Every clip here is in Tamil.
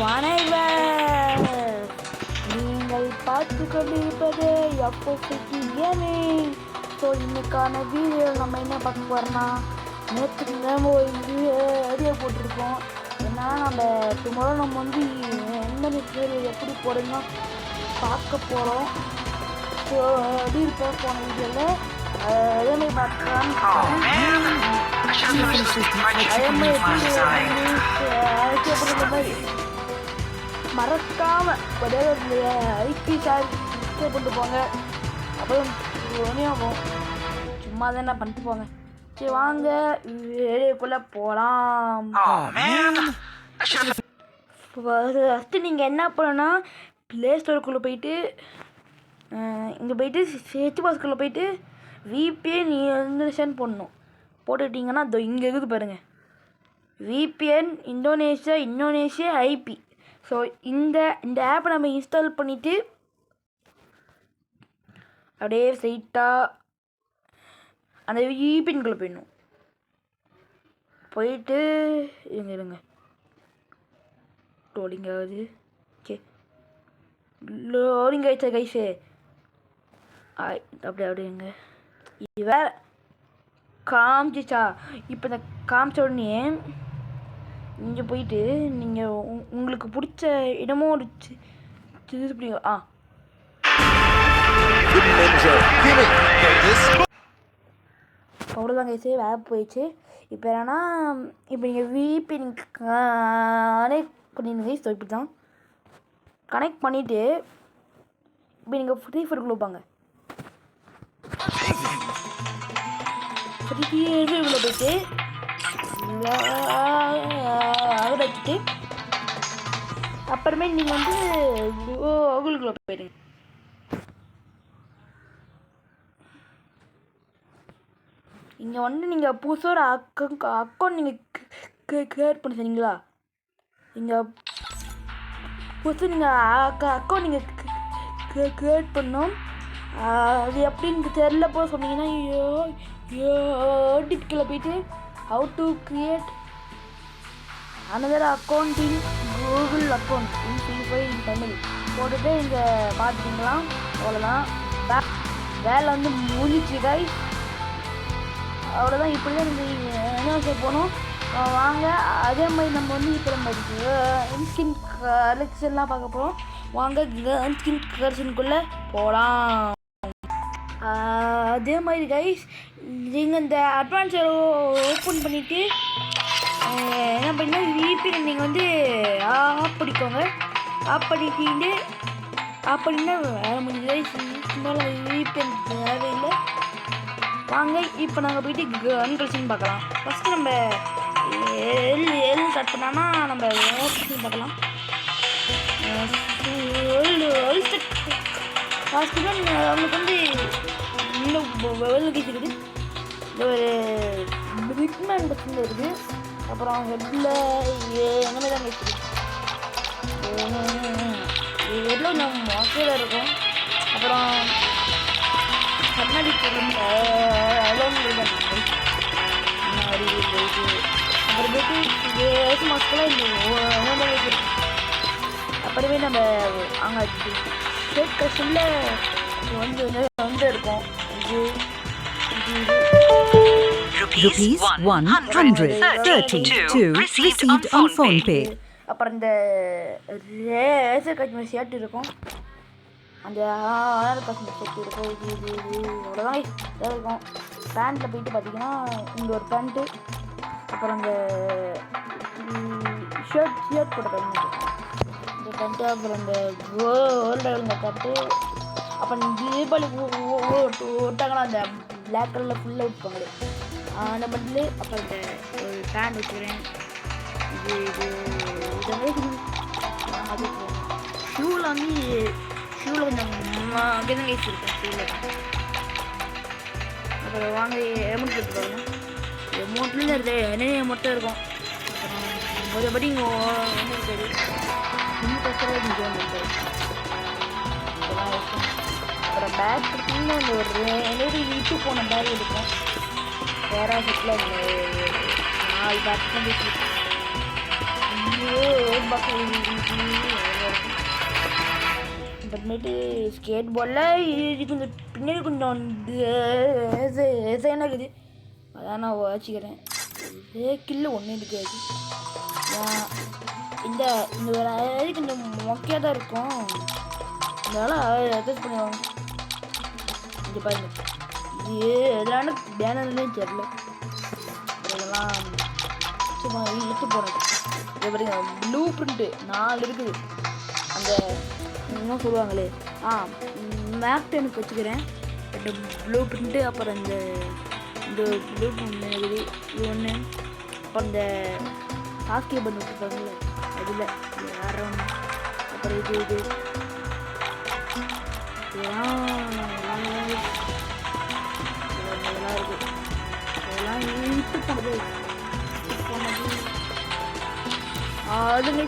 வணக்கம். நீங்கள் பார்த்து கொண்டிருப்பது FFT Gaming. ஸோ இன்னைக்கான வீடியோ நம்ம என்ன பார்க்க போகிறோம்னா, நேற்று நம்ம ஒரு வீடியோ போட்டிருக்கோம். ஏன்னா நம்ம டுமாரோ நம்ம வந்து எந்த வீடியோ எப்படி போடணும்னா பார்க்க போகிறோம். ஸோ அப்படி இருப்போம் போன வீடியோவில் அதே மாதிரி பார்க்கலாம். மறக்காம ஐபி சார் பண்ணிட்டு போங்க. அப்புறம் சும்மா தானே பண்ணிட்டு போங்க. சரி வாங்க வீடியோக்குள்ள போகலாம். ஃபஸ்ட்டு நீங்கள் என்ன பண்ணணும்னா ப்ளே ஸ்டோருக்குள்ளே போயிட்டு இங்கே போயிட்டு செர்ச் பாக்ஸ்குள்ளே போயிட்டு VPN இன்ஸ்டால் பண்ணணும். போட்டுட்டிங்கன்னா அதோ இங்கே இருக்குது பாருங்கள், VPN இந்தோனேஷியா IP. ஸோ இந்த ஆப்பை நம்ம இன்ஸ்டால் பண்ணிவிட்டு அப்படியே ஸ்ட்ரைட்டாக அந்த VPNகுள்ளே போயிடணும். போயிட்டு இருங்க லோடிங் ஆகுது. ஓகே லோடிங் ஆகிடுச்சா கைஸு? அப்படியேங்க வேற காமிச்சிச்சா? இப்போ இந்த காமிச்ச உடனே இங்கே போயிட்டு நீங்கள் உங்களுக்கு பிடிச்ச இடமும் ஒரு அவ்வளோதான் கைஸு, வேலை போயிடுச்சு. இப்போ என்னன்னா இப்போ நீங்கள் VPN கனெக்ட் பண்ணிடுங்க கைஸ். ஸோ இப்படி தான் கனெக்ட் பண்ணிவிட்டு இப்போ நீங்கள் ஃப்ரீ ஃபயருக்குள்ள வைப்பாங்க. உள்ள போயிட்டு வச்சுட்டு அப்புறமே நீங்கள் வந்து கூகுளுக்குள்ள போயிடுங்க. இங்கே வந்து நீங்கள் புதுசாக ஒரு அக்கௌண்ட் நீங்கள் கிரியேட் பண்ண சொன்னீங்களா? இங்கே புதுசு நீங்கள் அக்கௌண்ட் நீங்கள் கிரியேட் பண்ணோம். அது எப்படின்னு தெரியல போக சொன்னீங்கன்னா டிப்கில் போயிட்டு how to create another account in Google account இன் தமிழ் போட்டுட்டு இங்கே பார்த்துட்டிங்களா? அவ்வளோதான், வேலை வந்து முடிச்சு கைஸ். அவ்வளோதான். இப்படி தான் நீங்கள் என்ன போகணும் வாங்க. அதே மாதிரி நம்ம வந்து இப்போ நம்ம ஸ்கின் கலெக்ஷன்லாம் பார்க்க போகிறோம். வாங்க ஸ்கின் கலெக்ஷனுக்குள்ளே போகலாம். அதே மாதிரி கைஸ் நீங்கள் இந்த அட்வான்ஸ் ஓப்பன் பண்ணிவிட்டு என்ன பண்ணால் VPN நீங்கள் வந்து ஆஃப் பண்ணிக்கோங்க. ஆஃப் பண்ணிக்கிட்டு ஆஃப் பண்ணினா வேற முடிஞ்சு கைஸ். VPN தேவையில்லை. வாங்க இப்போ நாங்கள் போயிட்டு கன் கலெக்ஷன் பார்க்கலாம். ஃபஸ்ட்டு நம்ம எல் கட் பண்ணான்னா நம்ம பார்க்கலாம். அவங்களுக்கு வந்து இன்னும் இருக்குது. இந்த ஒரு பிக்மேன் பஸ்ஸில் இருக்குது. அப்புறம் ஹெட்டில் எங்கே தான் இருக்குது. ஹெட்டில் நம்ம மொக்கையில் இருக்கும். அப்புறம் கண்ணாடி அப்புறமேட்டு மாஸ்கெல்லாம் இந்த அப்புறமே நம்ம அங்கே ஷேட் கஷனில் வந்து இருக்கும். Rupees 132 received on PhonePe. அப்புறம் இந்த ரேசர் கட்சி ஷர்ட் இருக்கும். அந்த ஆதார் கட்சி ஷர்ட் இருக்கும். இது அவ்வளோதான் இருக்கும். பேண்ட்டில் போயிட்டு பார்த்தீங்கன்னா இந்த ஒரு பேண்ட்டு, அப்புறம் இந்த ஷர்ட் போட்ட பேண்ட், இந்த பேண்ட்டு, அப்புறம் இந்த கோல்டு பேண்ட்டு, அப்புறம் தீபாவளி விட்டாங்கன்னா அந்த பிளாக் கலரில் ஃபுல்லாக விட்டுப்பாங்க அந்த பண்டில். அப்புறம் இந்த ஒரு பேண்ட் வச்சுக்கிறேன். அது ஷூவில் வந்து ஷூவில் கொஞ்சம் அங்கேதான் வச்சுருக்கேன். ஷூவில் அப்புறம் வாங்க எமௌண்ட் எடுத்து பாருங்க. எமௌண்ட்லேருந்து நிறைய எமௌண்ட்டும் இருக்கும். அப்புறம் மொதபடி இங்கே ஒன்றும் இருக்காது. இன்னும் கஷ்டம் இங்கே ஒன்று இருக்காது. அப்புறம் பேக் பார்த்தீங்கன்னா இந்த ஒரு விட்டு போன பேக் இருக்கும். வேற செட்டில் 4 பேக் தான் பேசிட்டு அப்புறமேட்டு ஸ்கேட் போர்டில் இது கொஞ்சம் பின்னாடி கொஞ்சம் இருக்குது. அதான் நான் வச்சுக்கிறேன். கில்லு ஒன்றும் இருக்காது. இந்த இந்த ஒரு அழகு கொஞ்சம் மொக்கையாக தான் இருக்கும். அதனால் அட்ஜஸ்ட் பண்ணுவாங்க. இது பாருங்க, இது எதுலான பேனர்னே தெரியல. இதெல்லாம் சும்மா இழுத்து போனது. இது பாருங்க, ப்ளூ பிரிண்ட்டு 4 இருக்குது. அந்த என்ன சொல்லுவாங்களே, மேப் எனக்கு வச்சுக்கிறேன். இந்த ப்ளூ பிரிண்ட்டு, அப்புறம் இந்த ப்ளூ பிரிண்ட் இருக்குது, இது ஒன்று. அப்புறம் இந்த சாஸ்கே பண்ணி விட்டுருப்பாங்கல்ல, அதில் வேறு ஒன்று. அப்புறம் இது இதெல்லாம் இருக்குது. இதெல்லாம் இழுத்து போனது. அதுங்க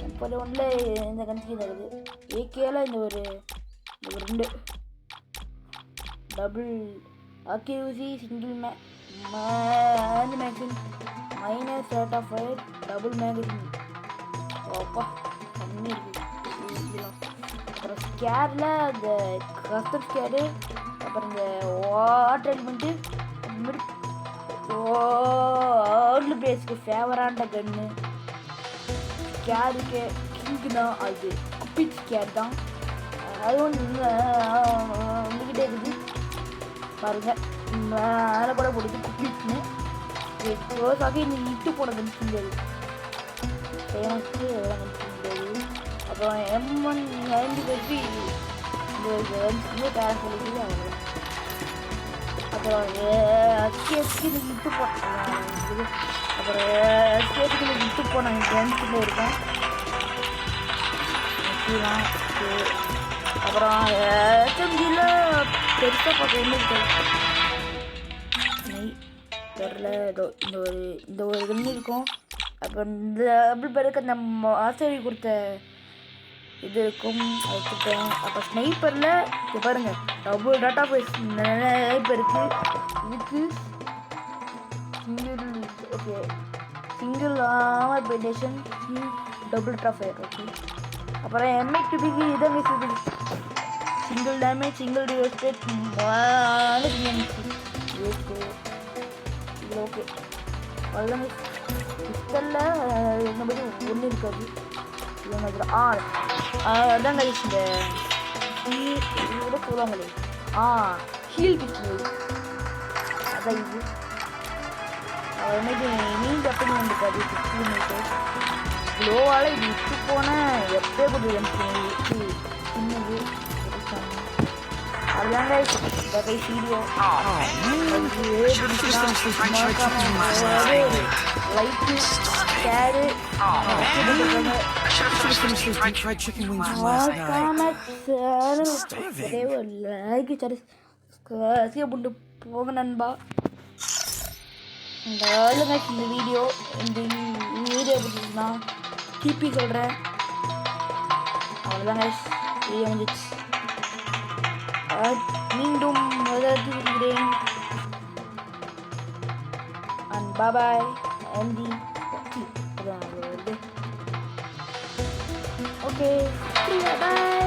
எம்பர் ஒன்றில் இந்த கண்ட்ரி இருக்குது. ஏகேல இந்த ஒரு 2 double accuracy single magazine minus rate of fire double magazine. அப்பா கம்மி இருக்குது. அப்புறம் ஸ்கேரில் அந்த கஸ்டர் ஸ்கேரு, அப்புறம் இந்த வாட்டர் எலிமெண்ட்டு, அப்புறமேட்டு வேர்ல்டு பேஸ்க்கு ஃபேவரான கன்னு ஸ்கேருக்கு கிங்னா அது குப்பிட் ஸ்கேர் தான். அது ஒன்று வந்துக்கிட்டே இருக்குது பாருங்கள். மேலே கூட போடுது குப்பிட்னு. க்ளோஸாக இன்னைக்கு இட்டு போன கன்சிங்கிறது ஃபேமஸ்க்கு எல்லாம் கன்சிங்கிறது. அப்புறம் M1 95 இந்த கன்சிங்க பேர சொல்லிட்டு அவ்வளோ. அப்புறம் எஸ்கேஸ்க்கு இன்னைக்கு இட்டு போட்டாங்க. அப்புறம் எஸ்கேஸ்க்கு இன்னைக்கு இட்டு போனாங்க கன்சிங்க இருக்கும். அப்புறம் SMGயில் பெருசாக பார்க்க என்ன இருக்காது தெரில. இந்த ஒரு கண்ணி இருக்கும். அப்புறம் இந்த டபுள் பேருக்கு அந்த ஆசிரியர் கொடுத்த இது இருக்கும், அது கொடுத்தேன். அப்புறம் ஸ்னைப்பரில் இது பாருங்கள், டபுள் டாட்டா ஃபைஸ் ஸ்னைப்பருக்கு இதுக்கு single. Okay, single armour penetration, double டாட்டா ஃபயர். ஓகே, அப்புறம் M8 இதாங்க சிங்கிள் டேமேஜ், சிங்கிள் டிவஸ்டேட் இது. ஓகே, அவ்வளோதாங்க. பிஸ்டலில் இந்த மாதிரி ஒன்றும் இருக்காது. அதாங்க இந்த இது கூட சொல்லுவாங்களே, ஹீல் பிஸ்டல் அதான் இது. அதுமாதிரி நீண்ட அப்படி வந்துருக்காது 60 மீட்டர். க்ளோவால் இது விட்டு போனால் எப்போ கொஞ்சம் சின்னது அதுதாங்க இந்த guys video. Like share like சரி போட்டு போக நண்பா. இந்த வீடியோ பிடிச்சிருந்தா டிபி சொல்கிறேன். அவ்வளோதாங்க, வீடியோ வந்துச்சு. மீண்டும் வருகிறேன். அண்ட் பாய் எம்டி. ஓகே, பாய்.